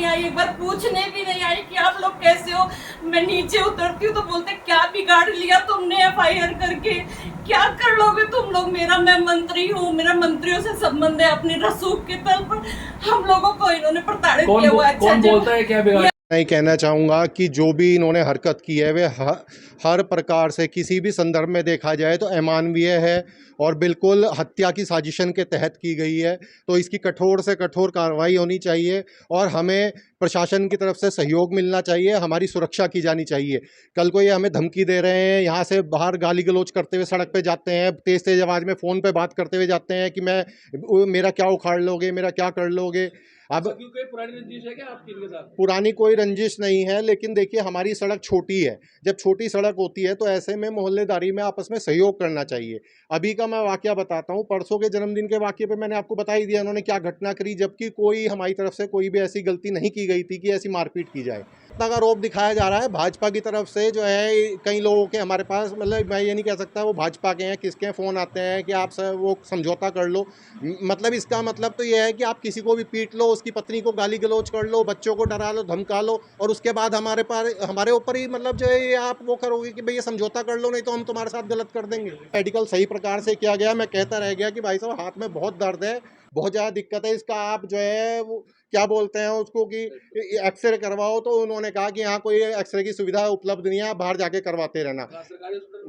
आई, एक बार पूछने भी नहीं आई कि आप लोग कैसे हो। मैं नीचे उतरती हूँ तो बोलते क्या बिगाड़ लिया तुमने एफआईआर करके, क्या कर लोगे तुम लोग। मैं मंत्री हूँ, मेरा मंत्रियों से संबंध है। अपनी रसूख के तल पर हम लोगों को इन्होंने प्रताड़ित किया हुआ है। कौन बोलता है क्या बिगाड़? मैं कहना चाहूँगा कि जो भी इन्होंने हरकत की है वे हर प्रकार से किसी भी संदर्भ में देखा जाए तो अमानवीय है और बिल्कुल हत्या की साजिशन के तहत की गई है। तो इसकी कठोर से कठोर कार्रवाई होनी चाहिए और हमें प्रशासन की तरफ से सहयोग मिलना चाहिए, हमारी सुरक्षा की जानी चाहिए। कल को ये हमें धमकी दे रहे हैं, यहाँ से बाहर गाली गलौज करते हुए सड़क पे जाते हैं, तेज़ तेज़ आवाज़ में फ़ोन पे बात करते हुए जाते हैं कि मेरा क्या उखाड़ लोगे, मेरा क्या कर लोगे। अब कोई पुरानी रंजिश है क्या आपकी इनके साथ? पुरानी कोई रंजिश नहीं है, लेकिन देखिए हमारी सड़क छोटी है। जब छोटी सड़क होती है तो ऐसे में मोहल्लेदारी में आपस में सहयोग करना चाहिए। अभी का मैं वाकया बताता हूँ। परसों के जन्मदिन के वाकये पे मैंने आपको बता ही दिया उन्होंने क्या घटना करी, जबकि कोई हमारी तरफ से कोई भी ऐसी गलती नहीं की गई थी कि ऐसी मारपीट की जाए। का आरोप दिखाया जा रहा है भाजपा की तरफ से, जो है कई लोगों के हमारे पास, मतलब मैं ये नहीं कह सकता वो भाजपा के हैं, किसके फ़ोन आते हैं कि आप वो समझौता कर लो। मतलब इसका मतलब तो ये है कि आप किसी को भी पीट लो, उसकी पत्नी को गाली गलौज कर लो, बच्चों को डरा लो, धमका लो और उसके बाद हमारे ऊपर ही मतलब जो है ये आप वो करोगे कि भाई ये समझौता कर लो, नहीं तो हम तुम्हारे साथ गलत कर देंगे। मेडिकल सही प्रकार से किया गया। मैं कहता रह गया कि भाई साहब हाथ में बहुत दर्द है, बहुत ज़्यादा दिक्कत है इसका, आप जो है वो क्या बोलते हैं उसको कि एक्सरे करवाओ। तो उन्होंने कहा कि यहाँ कोई एक्सरे की सुविधा उपलब्ध नहीं है, आप बाहर जाके करवाते रहना।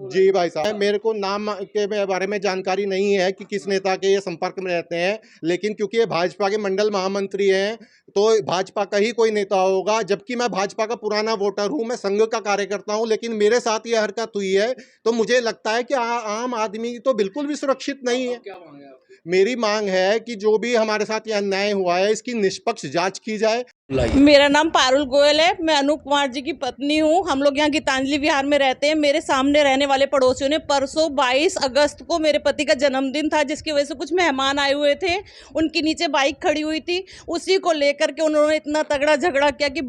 जी भाई साहब, मेरे को नाम के बारे में जानकारी नहीं है कि किस नेता के ये संपर्क में रहते हैं, लेकिन क्योंकि ये भाजपा के मंडल महामंत्री हैं तो भाजपा का ही कोई नेता होगा। जबकि मैं भाजपा का पुराना वोटर हूँ, मैं संघ का कार्यकर्ता हूँ, लेकिन मेरे साथ ये हरकत हुई है तो मुझे लगता है कि आम आदमी तो बिल्कुल भी सुरक्षित नहीं है। क्या मांगे आप? मेरी मांग है कि जो भी हमारे साथ ये अन्याय हुआ है इसकी निष्पक्ष जांच की जाए। मेरा नाम पारुल गोयल है, मैं अनूप कुमार जी की पत्नी हूँ। हम लोग यहाँ गीतांजलि विहार में रहते हैं। मेरे सामने रहने वाले पड़ोसियों ने परसों 22 अगस्त को मेरे पति का जन्मदिन था, जिसकी वजह से कुछ मेहमान आए हुए थे, उनकी नीचे बाइक खड़ी हुई थी, उसी को लेकर के उन्होंने इतना तगड़ा झगड़ा किया कि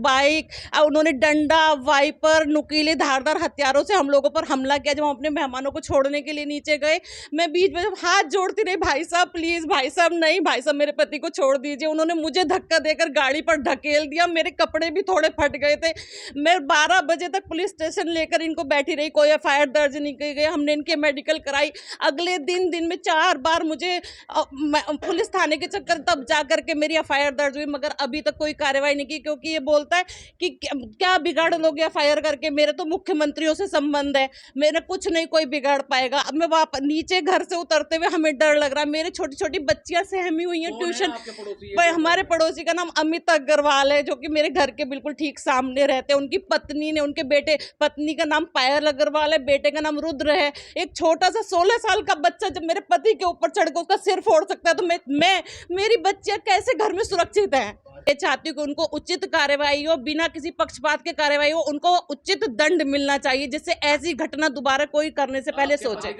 उन्होंने डंडा, वाइपर, नुकीले धारदार हथियारों से हम लोगों पर हमला किया। जब हम अपने मेहमानों को छोड़ने के लिए नीचे गए, मैं बीच में हाथ जोड़ती रही, भाई साहब प्लीज़, भाई साहब नहीं, भाई साहब मेरे पति को छोड़ दीजिए। उन्होंने मुझे धक्का देकर गाड़ी पर ढकेल दिया, मेरे कपड़े भी थोड़े फट गए थे। मैं 12 बजे तक पुलिस स्टेशन लेकर इनको बैठी रही, कोई एफआईआर दर्ज नहीं की गई। हमने इनके मेडिकल कराई। अगले दिन में 4 बार मुझे पुलिस थाने के चक्कर तब जा करके मेरी एफआईआर दर्ज हुई, मगर अभी तक कोई कार्रवाई नहीं की, क्योंकि ये बोलता है कि क्या बिगाड़ लोगे एफआईआर करके। मेरे तो मुख्यमंत्रियों से संबंध है, मेरा कुछ नहीं कोई बिगाड़ पाएगा। अब मैं वापस नीचे घर से उतरते हुए हमें डर लग रहा है। मेरी छोटी छोटी बच्चियां सहमी हुई हैं ट्यूशन। हमारे पड़ोसी का नाम अमित अग्रवाल है, जो कि मेरे घर के बिल्कुल ठीक सामने रहते हैं। उनकी पत्नी ने, उनके बेटे, पत्नी का नाम पायल अग्रवाल है, बेटे का नाम रुद्र है। एक छोटा सा 16 साल का बच्चा जब मेरे पति के ऊपर चढ़ कर उसका सिर फोड़ सकता है, तो मेरी बच्चियां कैसे घर में सुरक्षित हैं। ये चाहती हूँ कि उनको उचित कार्रवाई हो, बिना किसी पक्षपात के कार्रवाई हो, उनको उचित दंड मिलना चाहिए, जिससे ऐसी घटना दोबारा कोई करने से पहले सोचे।